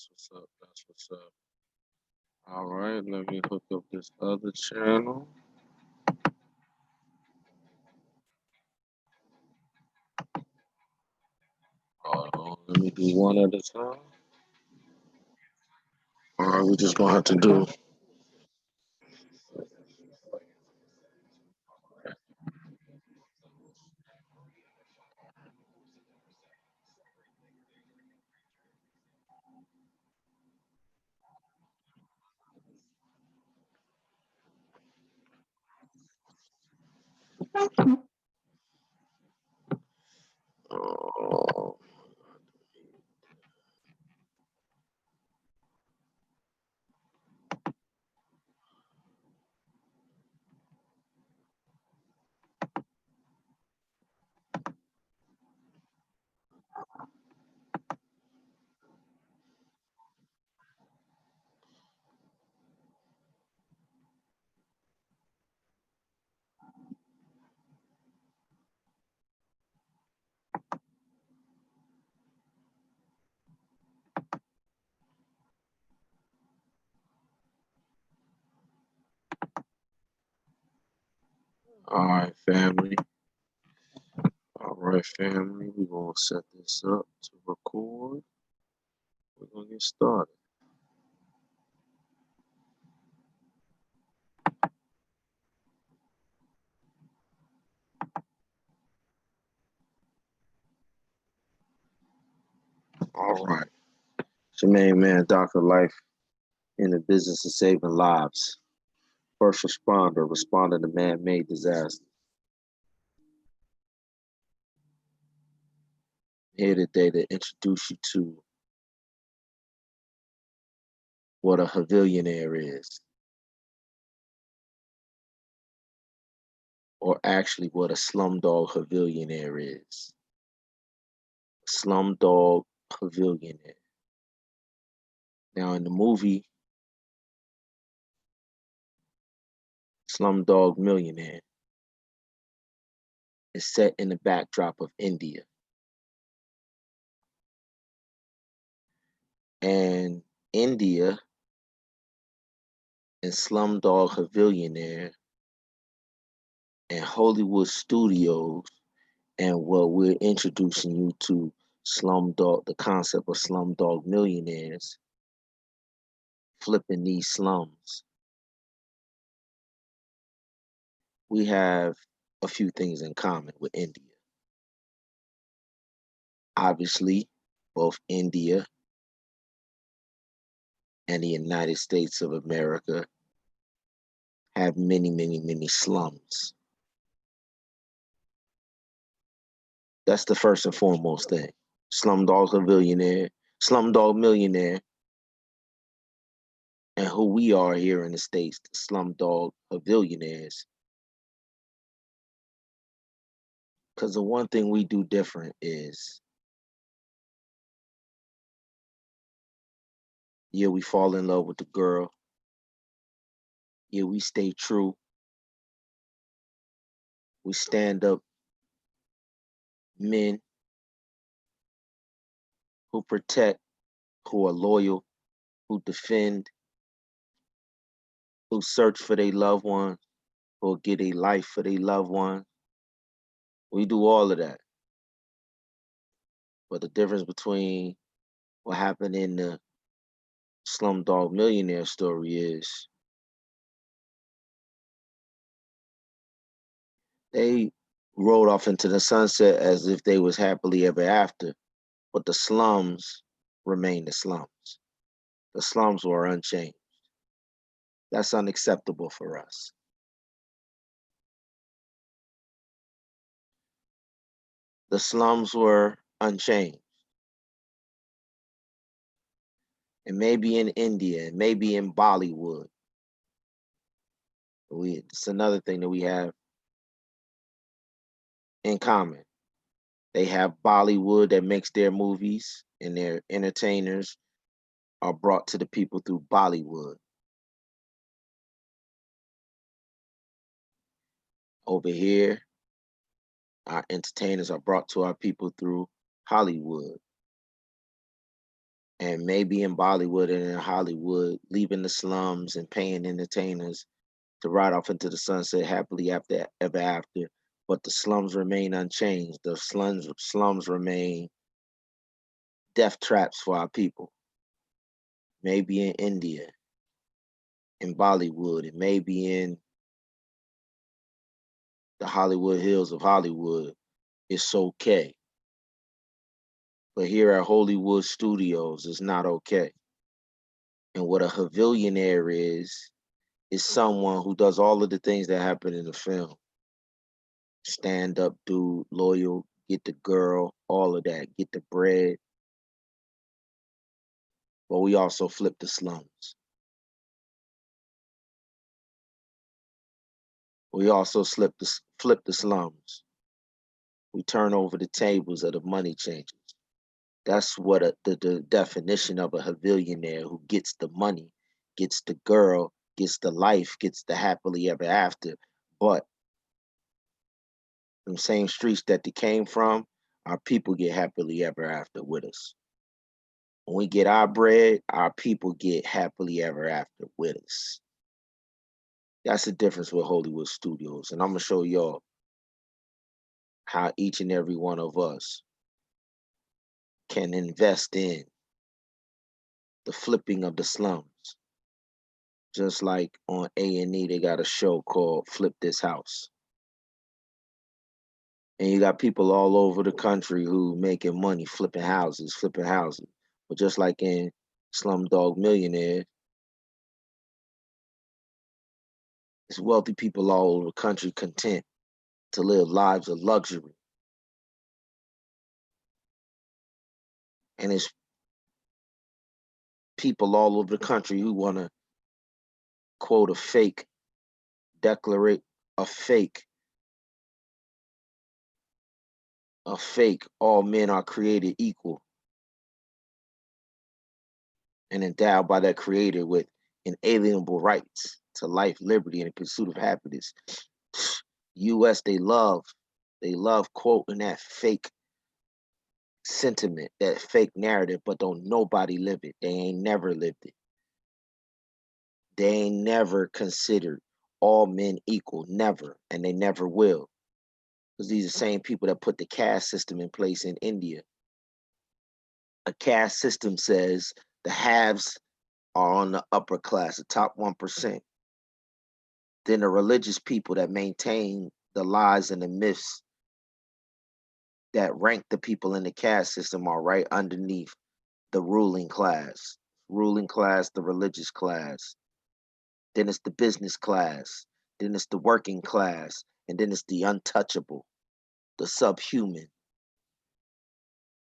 That's what's up. That's what's up. All right, let me hook up this other channel. Hold on, let me do one at a time. All right, we're just gonna have to do. Oh, all right, family. All right, family. We're gonna set this up to record. We're gonna get started. All right. It's your main man, Dr. Life, in the business of saving lives. First responder, responding to man-made disasters. Here today to introduce you to what a Havillionaire is, or actually what a slumdog Havillionaire is. Slumdog Havillionaire. Now, in the movie Slumdog Millionaire, is set in the backdrop of India. And India and Slumdog Havillionaire and Hollywood Studios and what we're introducing you to Slumdog, the concept of Slumdog Millionaires, flipping these slums. We have a few things in common with India. Obviously, both India and the United States of America have many, many, many slums. That's the first and foremost thing. Slumdog Millionaire, Slumdog Millionaire, and who we are here in the States, the Slumdog Havillionaires. Because the one thing we do different is, yeah, we fall in love with the girl. Yeah, we stay true. We stand up men who protect, who are loyal, who defend, who search for their loved ones, who get a life for their loved ones. We do all of that. But the difference between what happened in the Slumdog Millionaire story is they rode off into the sunset as if they was happily ever after, but the slums remained the slums. The slums were unchanged. That's unacceptable for us. The slums were unchanged. And maybe in India, and maybe in Bollywood. It's another thing that we have in common. They have Bollywood that makes their movies, and their entertainers are brought to the people through Bollywood. Over here, our entertainers are brought to our people through Hollywood. and maybe in Bollywood and in Hollywood, leaving the slums and paying entertainers to ride off into the sunset happily after ever after. But the slums remain unchanged. The slums remain death traps for our people. Maybe in India, in Bollywood, and maybe in the Hollywood Hills of Hollywood, it's okay. But here at Hollywood Studios, it's not okay. And what a Havillionaire is someone who does all of the things that happen in the film. Stand up dude, loyal, get the girl, all of that, get the bread. But we also flip the slums. We also flip the slums. We turn over the tables of the money changers. That's what the definition of a Havillionaire who gets the money, gets the girl, gets the life, gets the happily ever after. But them same streets that they came from, our people get happily ever after with us. When we get our bread, our people get happily ever after with us. That's the difference with Hollywood Studios. And I'm gonna show y'all how each and every one of us can invest in the flipping of the slums. Just like on A&E, they got a show called Flip This House. And you got people all over the country who making money flipping houses, flipping houses. But just like in Slumdog Millionaire, it's wealthy people all over the country content to live lives of luxury. And it's people all over the country who want to quote a fake, declarate a fake, all men are created equal and endowed by that creator with inalienable rights to life, liberty, and the pursuit of happiness. US, they love quoting that fake sentiment, that fake narrative, but don't nobody live it. They ain't never lived it. They ain't never considered all men equal, never, and they never will. Because these are the same people that put the caste system in place in India. A caste system says the haves are on the upper class, the top 1%. Then the religious people that maintain the lies and the myths that rank the people in the caste system are right underneath the ruling class. Ruling class, the religious class. Then it's the business class. Then it's the working class. And then it's the untouchable, the subhuman.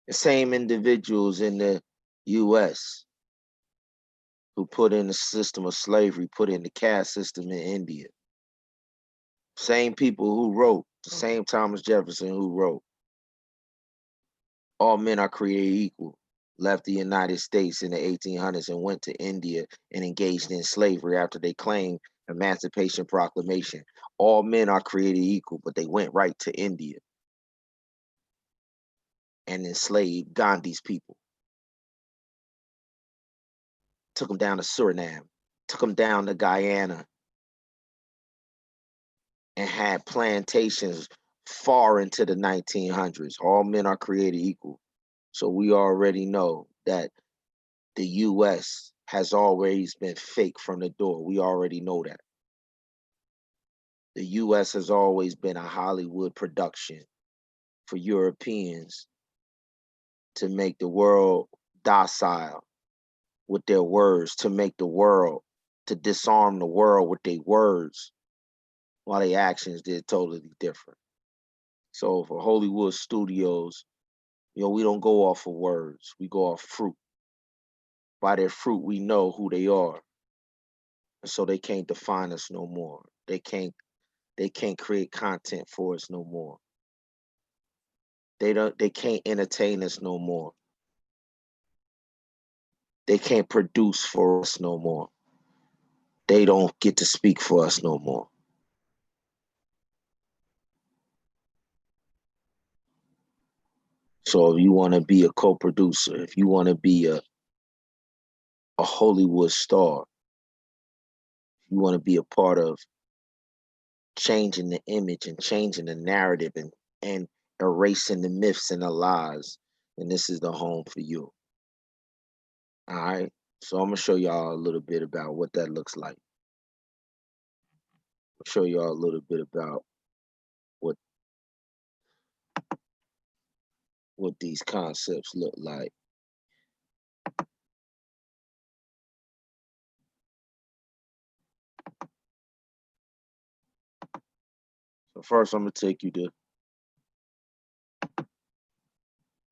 The same individuals in the US who put in the system of slavery, put in the caste system in India. Same people who wrote, the same Thomas Jefferson who wrote, all men are created equal, left the United States in the 1800s and went to India and engaged in slavery after they claimed Emancipation Proclamation. All men are created equal, but they went right to India and enslaved Gandhi's people. Took them down to Suriname, took them down to Guyana, and had plantations far into the 1900s. All men are created equal. So we already know that the US has always been fake from the door. We already know that. The US has always been a Hollywood production for Europeans to make the world docile with their words, to make the world, to disarm the world with their words, while their actions did totally different. So for Hollywood Studios, we don't go off of words, we go off fruit. By their fruit, we know who they are. And so they can't define us no more. They can't create content for us no more. They can't entertain us no more. They can't produce for us no more. They don't get to speak for us no more. So if you want to be a co-producer, if you want to be a Hollywood star. You want to be a part of changing the image and changing the narrative and erasing the myths and the lies. And this is the home for you. All right. So I'm gonna show y'all a little bit about what that looks like. I'll show y'all a little bit about what these concepts look like. So first I'm gonna take you to,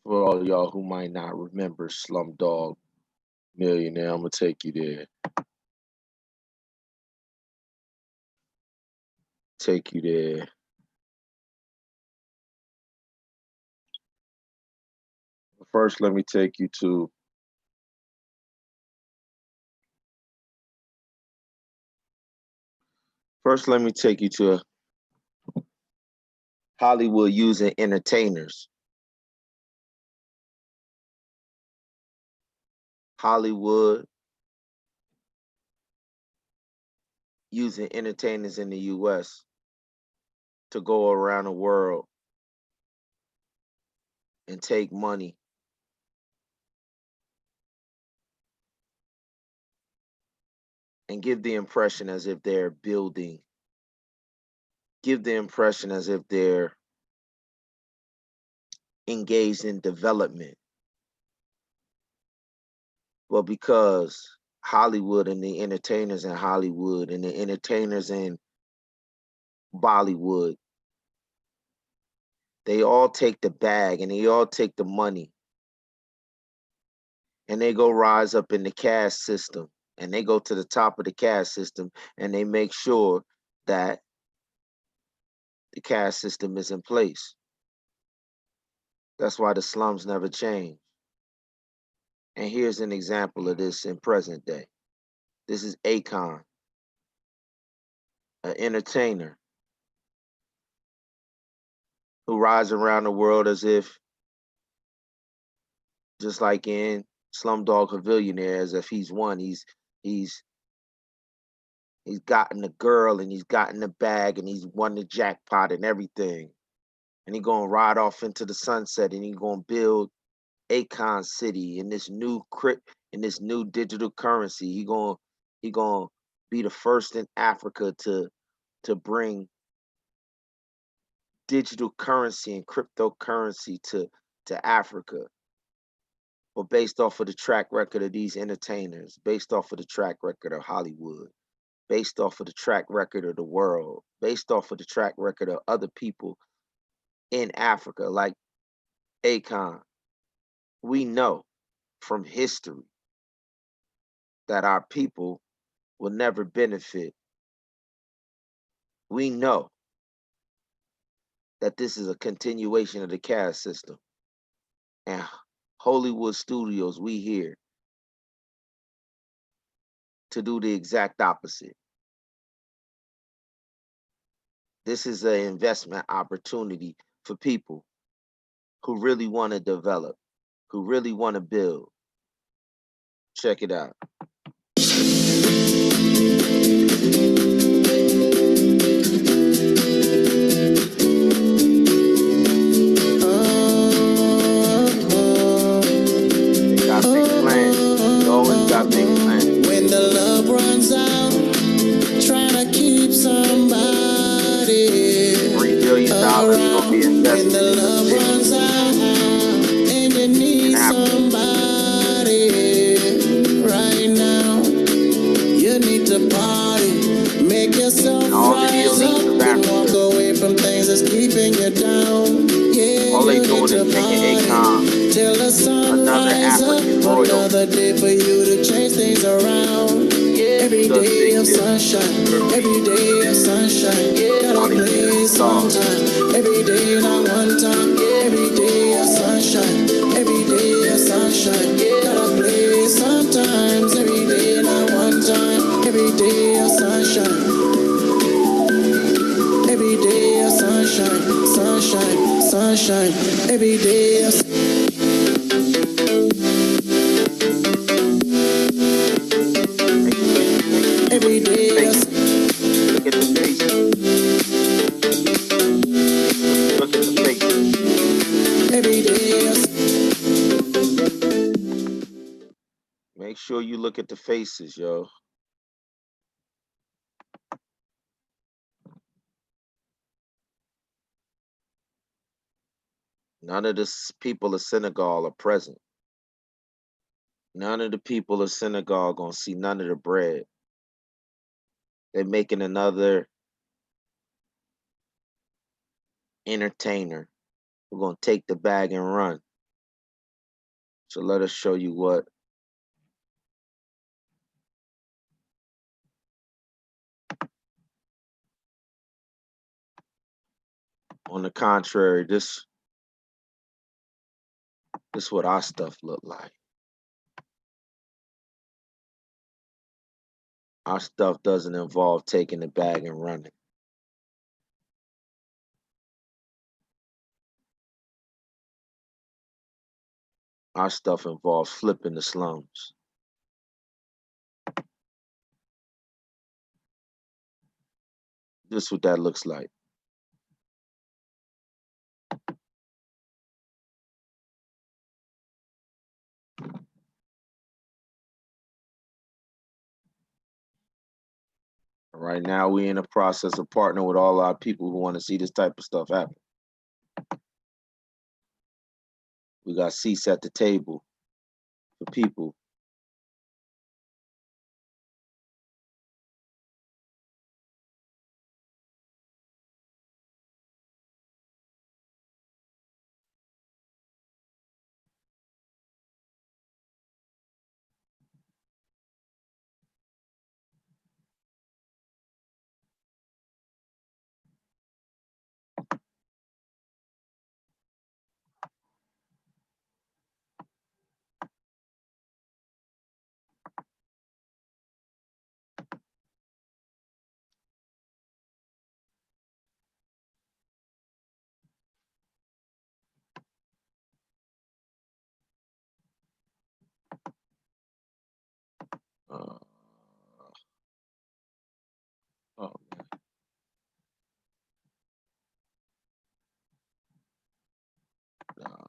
for all y'all who might not remember Slumdog Millionaire, I'm gonna take you there. Take you there. First, let me take you to Hollywood using entertainers. Hollywood using entertainers in the US to go around the world and take money and give the impression as if they're building, give the impression as if they're engaged in development. Well, because Hollywood and the entertainers in Hollywood and the entertainers in Bollywood, they all take the bag and they all take the money and they go rise up in the caste system and they go to the top of the caste system and they make sure that the caste system is in place. That's why the slums never change. And here's an example of this in present day. This is Akon, an entertainer who rides around the world as if, just like in Slumdog Havillionaire, as if he's won. He's gotten the girl and he's gotten the bag and he's won the jackpot and everything. And he's gonna ride off into the sunset and he's gonna build Akon City in this new digital currency. He gonna be the first in Africa to bring digital currency and cryptocurrency to Africa. But based off of the track record of these entertainers, based off of the track record of Hollywood, based off of the track record of the world, based off of the track record of other people in Africa, like Akon, we know from history that our people will never benefit. We know that this is a continuation of the caste system. And Hollywood Studios, we here to do the exact opposite. This is an investment opportunity for people who really want to develop, who really want to build. Check it out. They got big plans. They always got big plans. When the love runs out, trying to keep somebody. $3 billion gonna be invested. When the love runs out and you need somebody right now, you need to party, make yourself rise up and walk away from things that's keeping you down. Yeah, all they doing is making Akon till the sun another African royal. Another day for you to change things around. Every day of sunshine, every day of sunshine. Gotta play sometime, every day not one time. Every day of sunshine, every day of sunshine. Gotta play sometimes, every day not one time. Every day of sunshine, every day of sunshine, sunshine, sunshine. Every day of sure you look at the faces, yo. None of the people of Senegal are present. None of the people of Senegal gonna see none of the bread. They're making another entertainer who's gonna take the bag and run. So let us show you what. On the contrary, this is what our stuff look like. Our stuff doesn't involve taking the bag and running. Our stuff involves flipping the slums. This is what that looks like. Right now, we're in the process of partnering with all our people who want to see this type of stuff happen. We got seats at the table for people. Uh, oh man. Nah.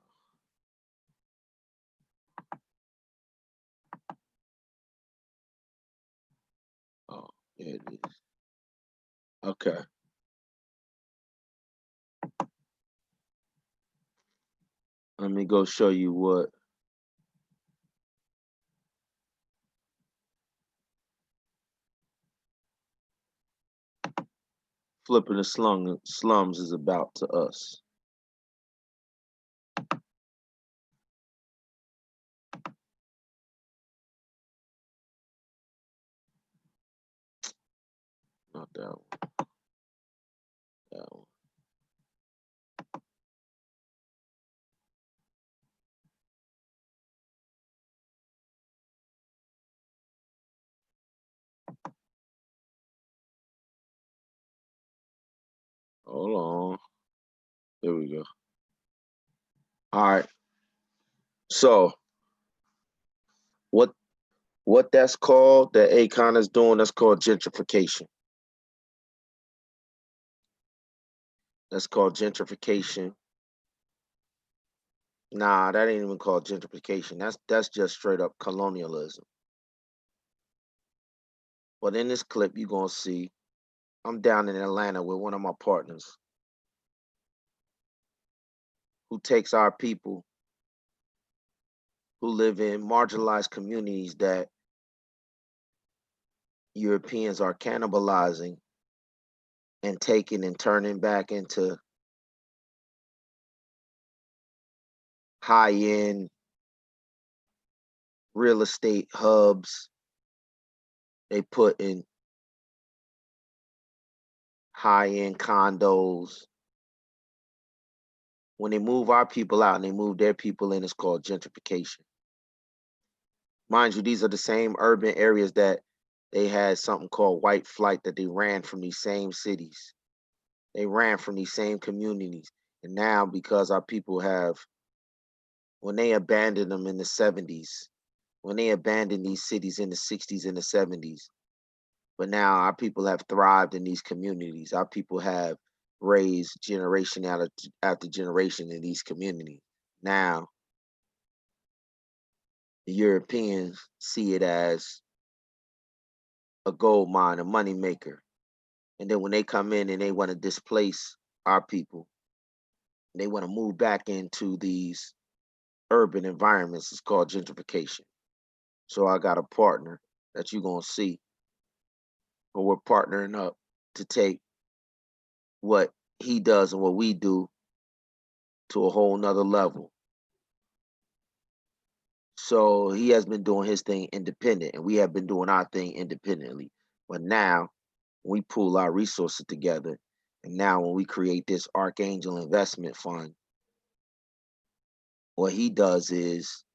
Oh, yeah, it is. Okay. Let me go show you what. Flipping the slums is about to us. Not that one. That one. Hold on. There we go. All right. So what that's called, that Akon is doing, that's called gentrification. That's called gentrification. Nah, that ain't even called gentrification. That's just straight up colonialism. But in this clip, you're gonna see I'm down in Atlanta with one of my partners who takes our people who live in marginalized communities that Europeans are cannibalizing and taking and turning back into high-end real estate hubs. They put in high-end condos. When they move our people out and they move their people in, it's called gentrification. Mind you, these are the same urban areas that they had something called white flight, that they ran from these same cities. They ran from these same communities. And now, because our people have, when they abandoned them in the 70s, when they abandoned these cities in the 60s and the 70s, but now our people have thrived in these communities. Our people have raised generation after generation in these communities. Now, The Europeans see it as a gold mine, a money maker. And then when they come in and they want to displace our people, they want to move back into these urban environments. It's called gentrification. So I got a partner that you're gonna see, but we're partnering up to take what he does and what we do to a whole nother level. So he has been doing his thing independent, and we have been doing our thing independently. But now we pool our resources together, and now when we create this Archangel Investment Fund, what he does is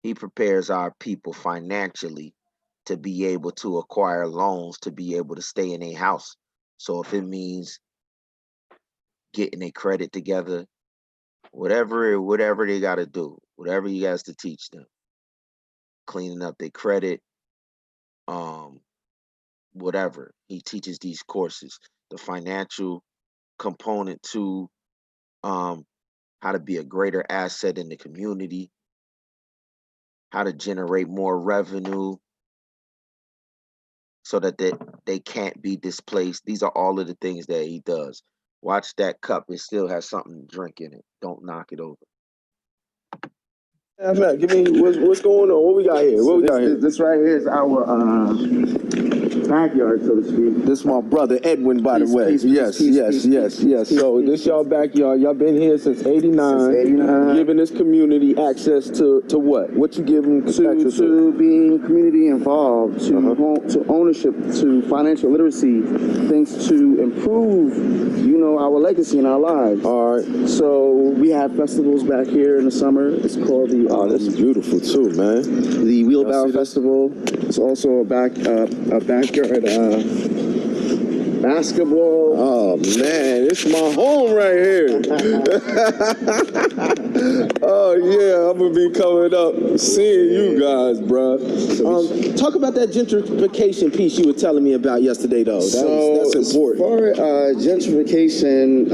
he prepares our people financially to be able to acquire loans to be able to stay in a house. So if it means getting a credit together, whatever they got to do, whatever he has to teach them, cleaning up their credit, whatever. He teaches these courses, the financial component to how to be a greater asset in the community, how to generate more revenue so that they can't be displaced. These are all of the things that he does. Watch that cup. It still has something to drink in it. Don't knock it over. Matt, give me what's going on. What we got here? What we got here? This right here is our backyard, so to speak. This is my brother Edwin, by the way. Peace, Yes. So this y'all backyard. Y'all been here since '89. Since '89. Giving this community access to what? What you give them access To being community involved, to ownership, to financial literacy, things to improve, our legacy in our lives. All right. So we have festivals back here in the summer. It's called the that's beautiful too, man. The Wheelbarrow Festival. It's also a backyard basketball. Oh man, it's my home right here. Oh yeah, I'm gonna be coming up, seeing you guys, bro. Talk about that gentrification piece you were telling me about yesterday, though. That's important. As far as gentrification,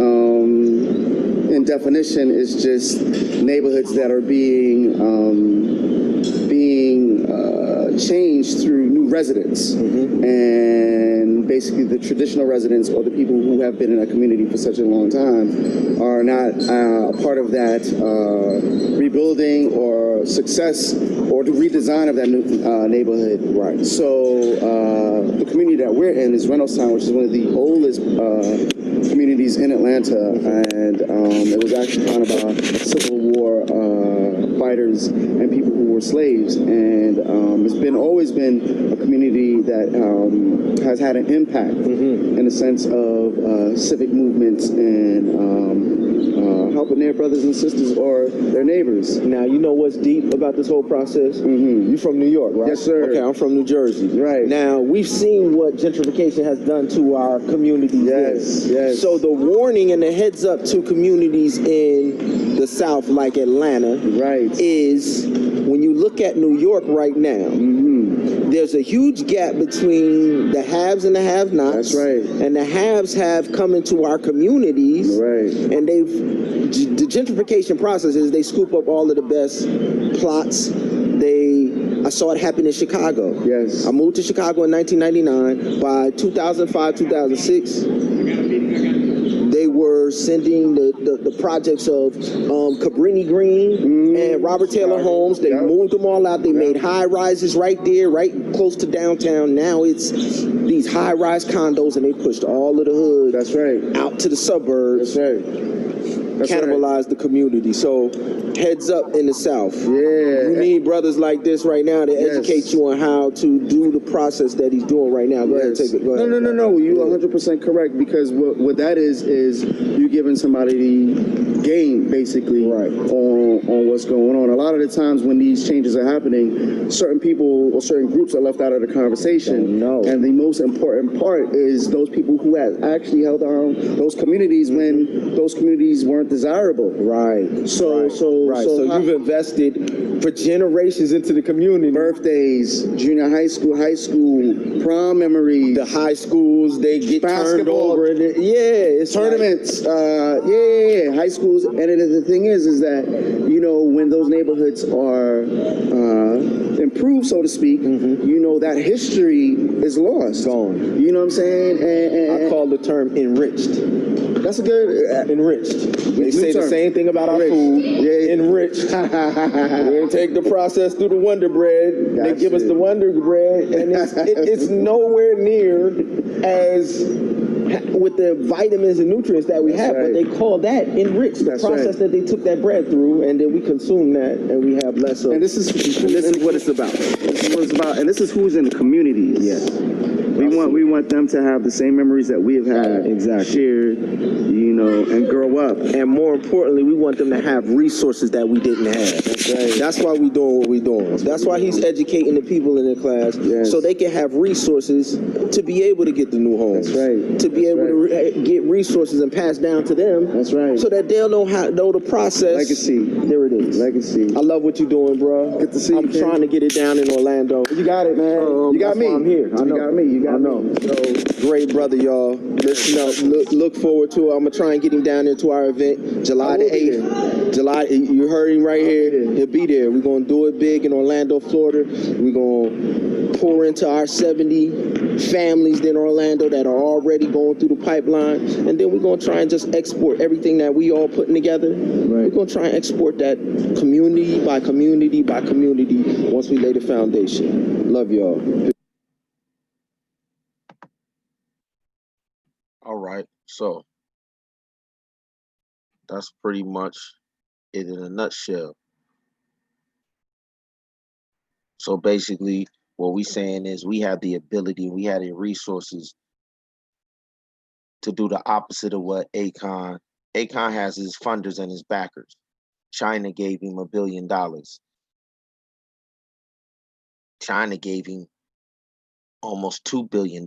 in definition, is just neighborhoods that are being changed through new residents, and basically the traditional residents or the people who have been in a community for such a long time are not part of that rebuilding or success or the redesign of that new neighborhood. Right. So the community that we're in is Reynoldstown, which is one of the oldest communities in Atlanta, and it was actually founded by Civil War fighters and people who were slaves, and it's always been a community that has had an impact in the sense of civic movements and helping their brothers and sisters or their neighbors. Now, you know what's deep about this whole process? You from New York, right? Yes, sir. Okay, I'm from New Jersey. Right. Now, we've seen what gentrification has done to our communities. Yes. So the warning and the heads up to communities in the South, like Atlanta, is when you look at New York right now, there's a huge gap between the haves and the have-nots. That's right. And the haves have come into our communities. Right. And the gentrification process is they scoop up all of the best plots. I saw it happen in Chicago. Yes. I moved to Chicago in 1999. By 2005, 2006, they were sending the projects of Cabrini Green and Robert Taylor Homes. They moved them all out. They made high rises right there, right close to downtown. Now it's these high rise condos, and they pushed all of the hood out to the suburbs. That's right. Cannibalize the community. So heads up in the South. Yeah. You need brothers like this right now to educate you on how to do the process that he's doing right now. Go ahead, take it. Go ahead. No. You're 100% correct, because what that is you giving somebody the game, basically, on what's going on. A lot of the times when these changes are happening, certain people or certain groups are left out of the conversation. And the most important part is those people who have actually held down those communities when those communities weren't desirable. So you've invested for generations into the community. Birthdays, junior high school, prom memories. The high schools, they get turned over. It's tournaments. High schools. And the thing is that, you know, when those neighborhoods are improved, so to speak, you know, that history is lost. Gone. You know what I'm saying? And I call the term enriched. that's a good Enriched. They new say the term. same thing about our Enriched. food. Yeah. Enriched. We take the process through the Wonder Bread. They That's give us it. the Wonder Bread, and it's nowhere near as with the vitamins and nutrients that we have, but right. they call that enriched. The That's process right. that they took that bread through, and then we consume that, and we have less of. And this is what it's about. This is what it's about, and this is who's in the communities. Yes. We want them to have the same memories that we have had, shared, you know, and grow up. And more importantly, we want them to have resources that we didn't have. That's right. That's why we're doing what we're doing. That's why he's educating the people in the class, Yes. so they can have resources to be able to get the new homes. That's right. To be That's able to get resources and pass down to them. That's right. So that they'll know the process. Legacy. There it is. Legacy. I love what you're doing, bro. Good to see you, I'm Ken. trying to get it down in Orlando. You got it, man. You got That's me. why I'm here. I know. You got me. You got I know. me. So Great brother, y'all. Listen up. Look forward to it. I'm gonna try and get him down there to our event, July the 8th. July. You heard him right here. He'll be there. We're gonna do it big in Orlando, Florida. We're gonna pour into our 70 families in Orlando that are already going through the pipeline, and then we're gonna try and just export everything that we all putting together. We're gonna try and export that community by community by community once we lay the foundation. Love y'all. All right, so that's pretty much it in a nutshell. So basically, what we saying is we have the ability, we have the resources to do the opposite of what Akon has his funders and his backers. China gave him $1 billion. China gave him almost $2 billion.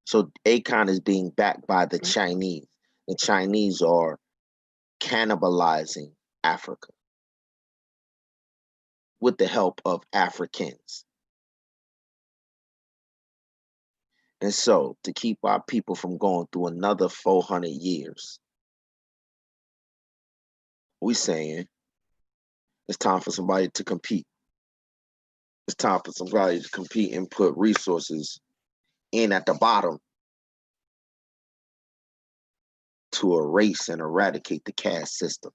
So Akon is being backed by the Chinese. The Chinese are cannibalizing Africa with the help of Africans. And so to keep our people from going through another 400 years, we saying it's time for somebody to compete. It's time for somebody to compete and put resources in at the bottom to erase and eradicate the caste system.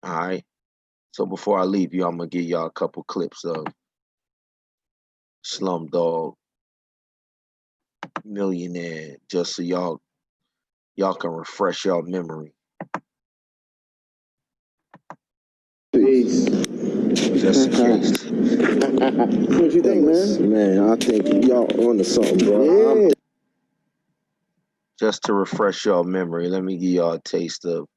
All right. So before I leave you, I'm gonna give y'all a couple clips of Slumdog Millionaire, just so y'all can refresh y'all memory. peace. Just in case. What you think, man? Man, I think y'all on to something, bro. Yeah. Just to refresh y'all memory, let me give y'all a taste of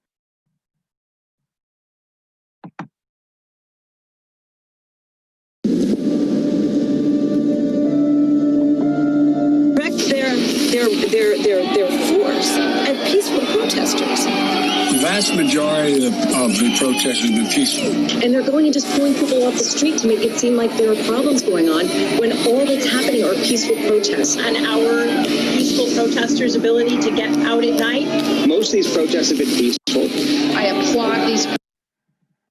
their force and peaceful protesters. The vast majority of the protests have been peaceful. And they're going and just pulling people off the street to make it seem like there are problems going on when all that's happening are peaceful protests. On our peaceful protesters' ability to get out at night. Most of these protests have been peaceful. I applaud these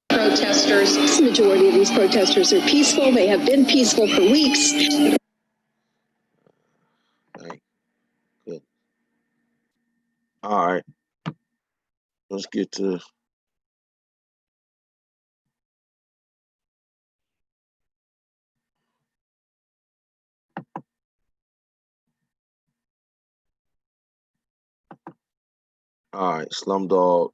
protesters. The majority of these protesters are peaceful. They have been peaceful for weeks. good. All right. Let's get to all right, Slumdog.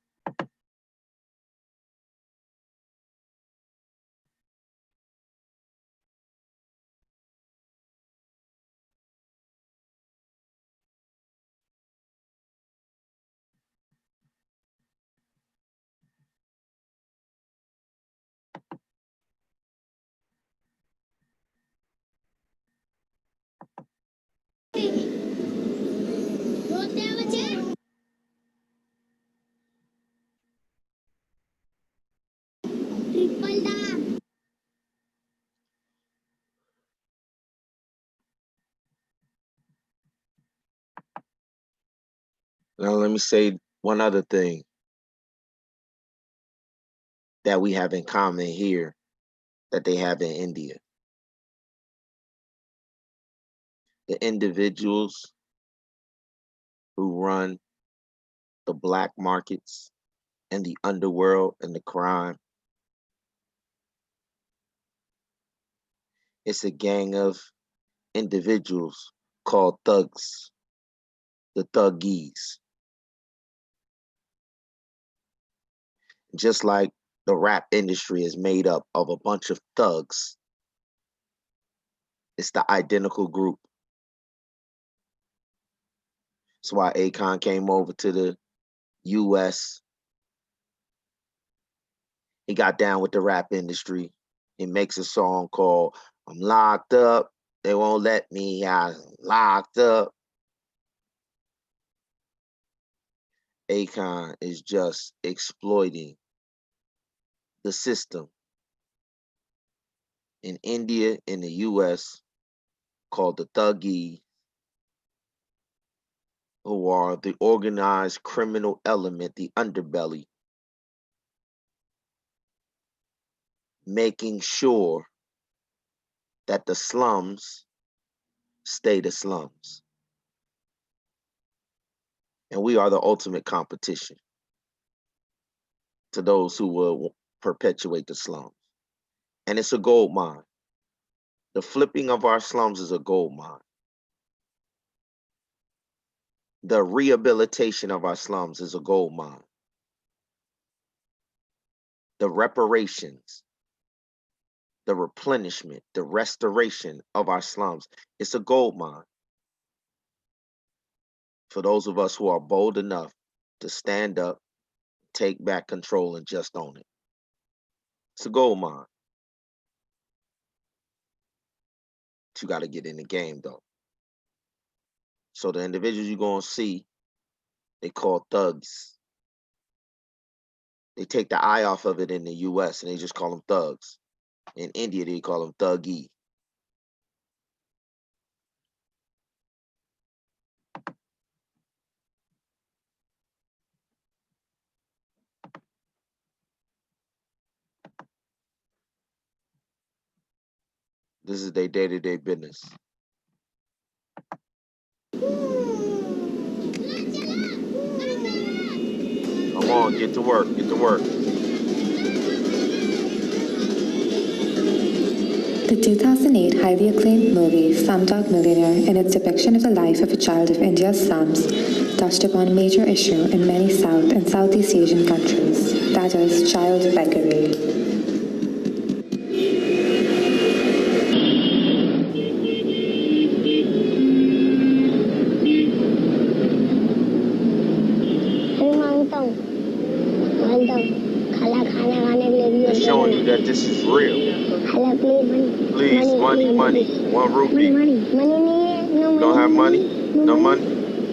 Now let me say one other thing. that we have in common here that they have in India. The individuals who run the black markets and the underworld and the crime, it's a gang of individuals called thugs, the thuggies. Just like the rap industry is made up of a bunch of thugs, it's the identical group. That's why Akon came over to the US. He got down with the rap industry. He makes a song called I'm Locked Up. They won't let me out. I'm locked up. Akon is just exploiting the system in India, in the US, called the Thuggees, who are the organized criminal element, the underbelly, making sure that the slums stay the slums. And we are the ultimate competition to those who will perpetuate the slums. And it's a gold mine. The flipping of our slums is a gold mine. The rehabilitation of our slums is a gold mine. The reparations, the replenishment, the restoration of our slums, it's a gold mine. For those of us who are bold enough to stand up, take back control, and just own it. It's a gold mine. But you got to get in the game, though. So the individuals you're going to see, they call thugs. They take the I off of it in the US and they just call them thugs. In India, they call them thuggy. This is their day-to-day business. Come on, get to work, get to work. The 2008 highly acclaimed movie Slumdog Millionaire, in its depiction of the life of a child of India's slums, touched upon a major issue in many South and Southeast Asian countries, that is, child beggary. It's showing you that this is real. Please, money, money. 1 rupee. Don't have money? No money?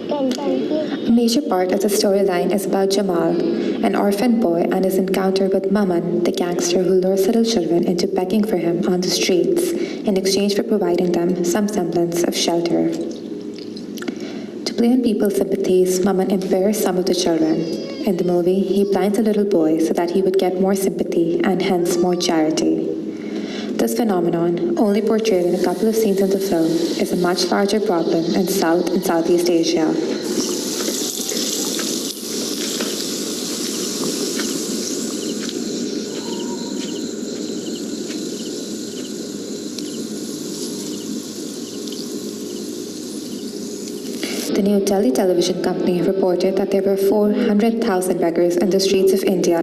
A major part of the storyline is about Jamal, an orphan boy, and his encounter with Maman, the gangster who lures little children into begging for him on the streets in exchange for providing them some semblance of shelter. To play on people's sympathies, Maman impairs some of the children. In the movie, he blinds a little boy so that he would get more sympathy and hence more charity. This phenomenon, only portrayed in a couple of scenes in the film, is a much larger problem in South and Southeast Asia. The New Delhi television company reported that there were 400,000 beggars in the streets of India.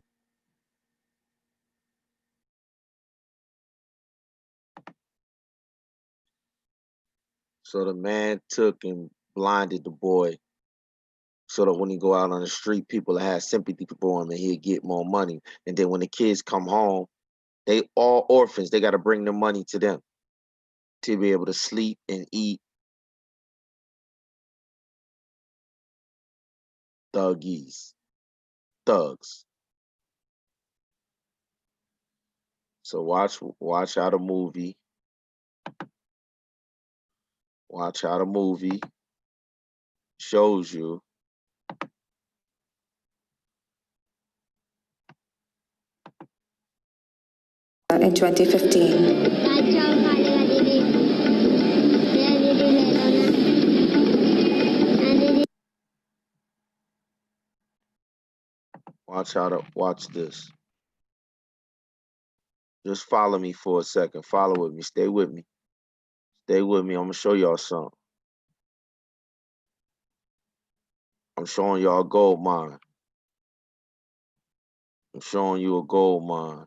So the man took and blinded the boy so that when he go out on the street, people have sympathy for him and he'll get more money. And then when the kids come home, they all orphans. They got to bring the money to them to be able to sleep and eat. Thuggies. Thugs. So watch how the movie. Watch how the movie shows you in 2015. Watch this. Just follow me for a second. Follow with me. Stay with me. Stay with me. I'm gonna show y'all something. I'm showing y'all a gold mine. I'm showing you a gold mine.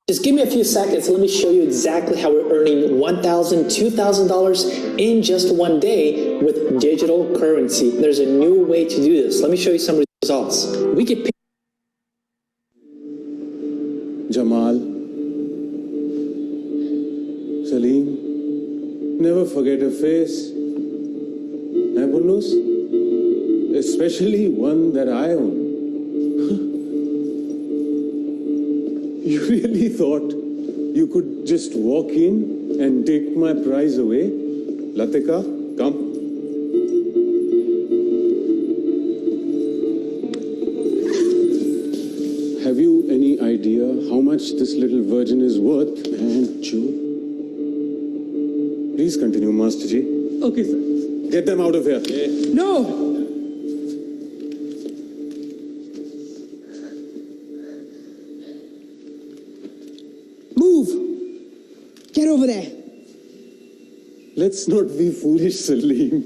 Just give me a few seconds. Let me show you exactly how we're earning $1,000, $2,000 in just one day with digital currency. There's a new way to do this. Let me show you some results. We get paid. Jamal, Salim, never forget a face. Eh, Bunnus? Especially one that I own. You really thought you could just walk in and take my prize away? Latika, come. Have you any idea how much this little virgin is worth? Man, Jew. Please continue, Master Ji. Okay, sir. Get them out of here. No! Move! Get over there. Let's not be foolish, Salim.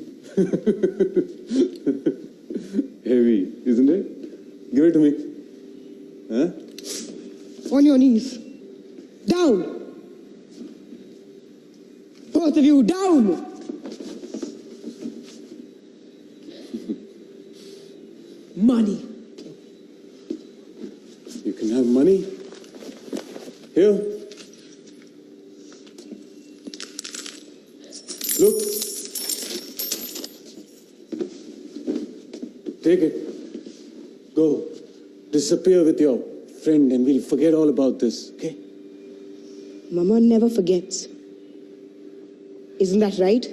Heavy, isn't it? Give it to me. Huh? On your knees. Down. Both of you, down. Money. You can have money. Here. Look. Take it. Go. Disappear with your friend and we'll forget all about this, okay? Mama never forgets. Isn't that right?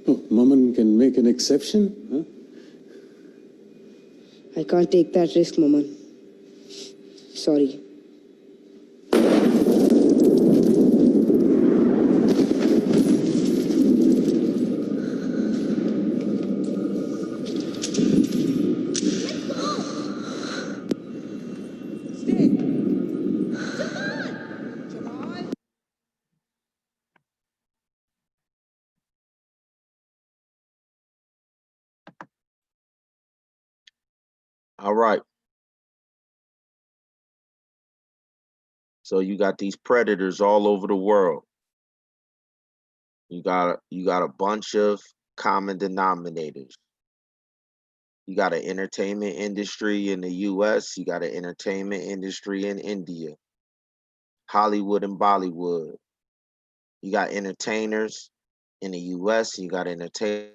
Oh, Maman can make an exception, huh? I can't take that risk, Maman. Sorry. All right. So you got these predators all over the world. You got a bunch of common denominators. You got an entertainment industry in the US, you got an entertainment industry in India, Hollywood and Bollywood. You got entertainers in the US, you got entertainers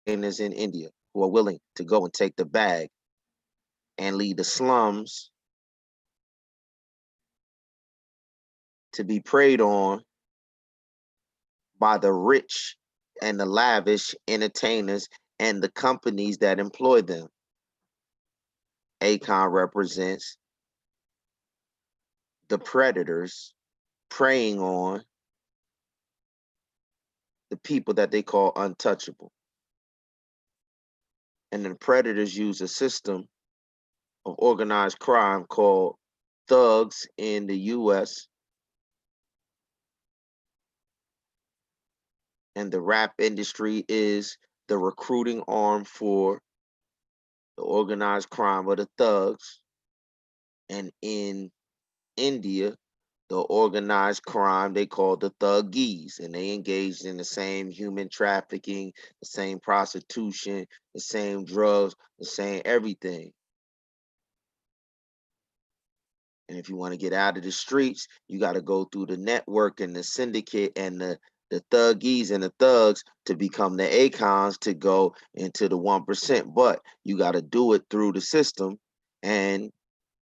in India who are willing to go and take the bag and lead the slums to be preyed on by the rich and the lavish entertainers and the companies that employ them. Akon represents the predators preying on the people that they call untouchable. And the predators use a system of organized crime called thugs in the US. And the rap industry is the recruiting arm for the organized crime of the thugs. And in India, the organized crime they call the thuggees, and they engaged in the same human trafficking, the same prostitution, the same drugs, the same everything. And if you want to get out of the streets, you got to go through the network and the syndicate and the thuggees and the thugs to become the Akons to go into the 1%. But you got to do it through the system, and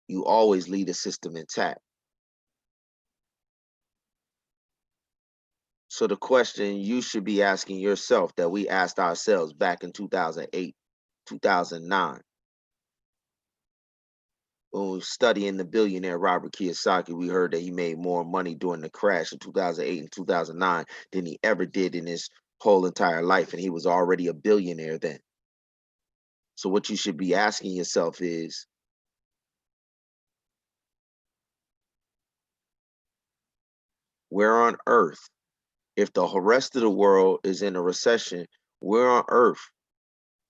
you always leave the system intact. So the question you should be asking yourself that we asked ourselves back in 2008, 2009, when we were studying the billionaire Robert Kiyosaki, we heard that he made more money during the crash of 2008 and 2009 than he ever did in his whole entire life, and he was already a billionaire then. So what you should be asking yourself is, where on earth, if the rest of the world is in a recession, where on earth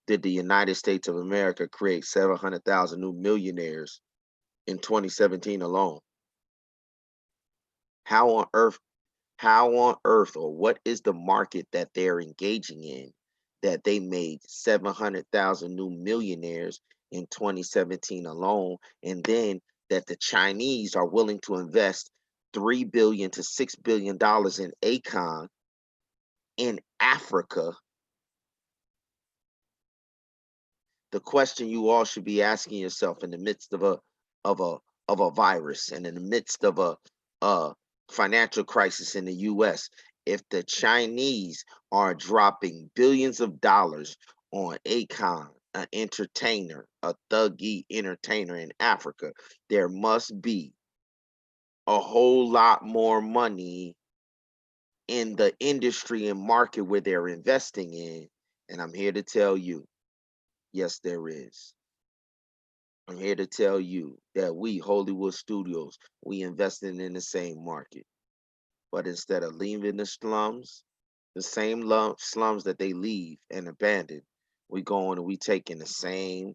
did the United States of America create 700,000 new millionaires in 2017 alone? How on earth, or what is the market that they're engaging in that they made 700,000 new millionaires in 2017 alone? And then that the Chinese are willing to invest $3 billion to $6 billion in ACON in Africa. The question you all should be asking yourself in the midst of a virus and in the midst of a financial crisis in the US, if the Chinese are dropping billions of dollars on Akon, an entertainer, a thuggy entertainer in Africa, there must be a whole lot more money in the industry and market where they're investing in. And I'm here to tell you, yes, there is. I'm here to tell you that we, Hollywood Studios, we investing in the same market. But instead of leaving the slums, the same slums that they leave and abandon, we going and we taking the same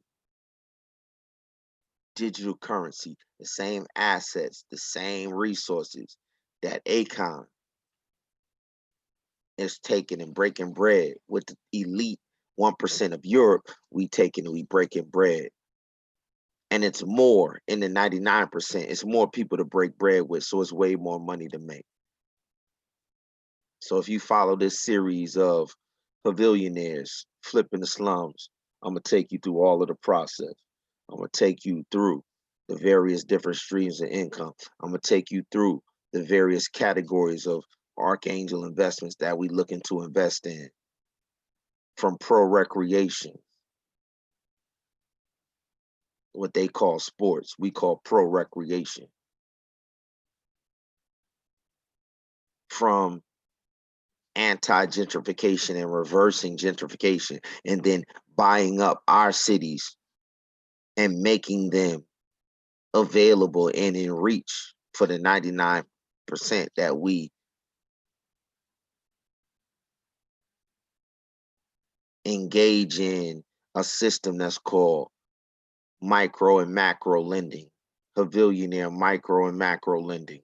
digital currency, the same assets, the same resources that Akon is taking and breaking bread with the elite 1% of Europe. We taking and we breaking bread. And it's more in the 99%. It's more people to break bread with, so it's way more money to make. So if you follow this series of Havillionaires, Flipping the Slums, I'm going to take you through all of the process. I'm going to take you through the various different streams of income. I'm going to take you through the various categories of Archangel investments that we looking to invest in, from pro recreation, what they call sports, we call pro recreation, from anti-gentrification and reversing gentrification, and then buying up our cities and making them available and in reach for the 99% that we engage in a system that's called micro and macro lending, Havillionaire micro and macro lending.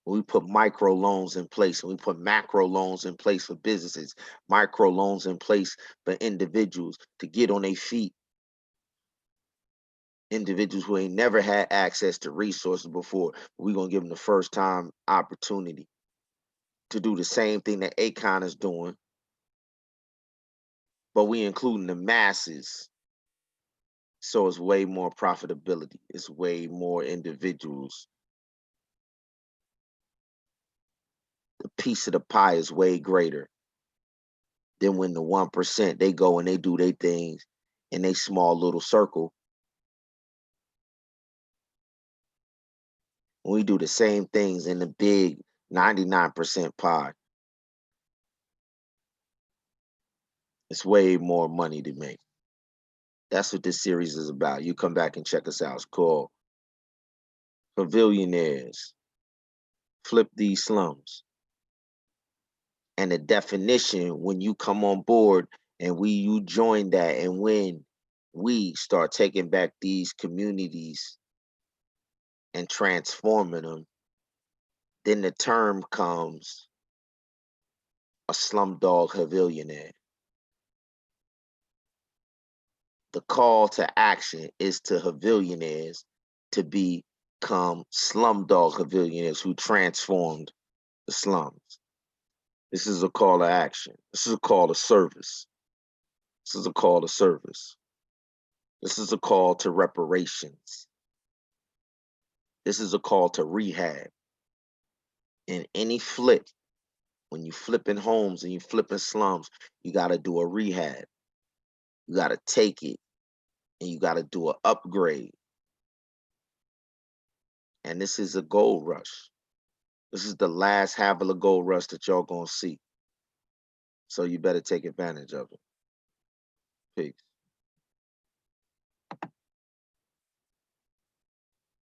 We put micro loans in place and we put macro loans in place for businesses, micro loans in place for individuals to get on their feet. Individuals who ain't never had access to resources before, we're going to give them the first time opportunity to do the same thing that Akon is doing, but we including the masses. So it's way more profitability. It's way more individuals. The piece of the pie is way greater than when the 1%, they go and they do their things in a small little circle. When we do the same things in the big 99% pie, it's way more money to make. That's what this series is about. You come back and check us out. It's called Havillionaires, Flip These Slums. And the definition, when you come on board and you join that, and when we start taking back these communities and transforming them, then the term comes a slumdog Havillionaire. The call to action is to Havillionaires to become slumdog Havillionaires who transformed the slums. This is a call to action. This is a call to service. This is a call to service. This is a call to reparations. This is a call to rehab. in any flip, when you flipping homes and you flipping slums, you got to do a rehab. You got to take it and you got to do an upgrade. And this is a gold rush. This is the last Havillionaire gold rush that y'all gonna see. So you better take advantage of it. Peace.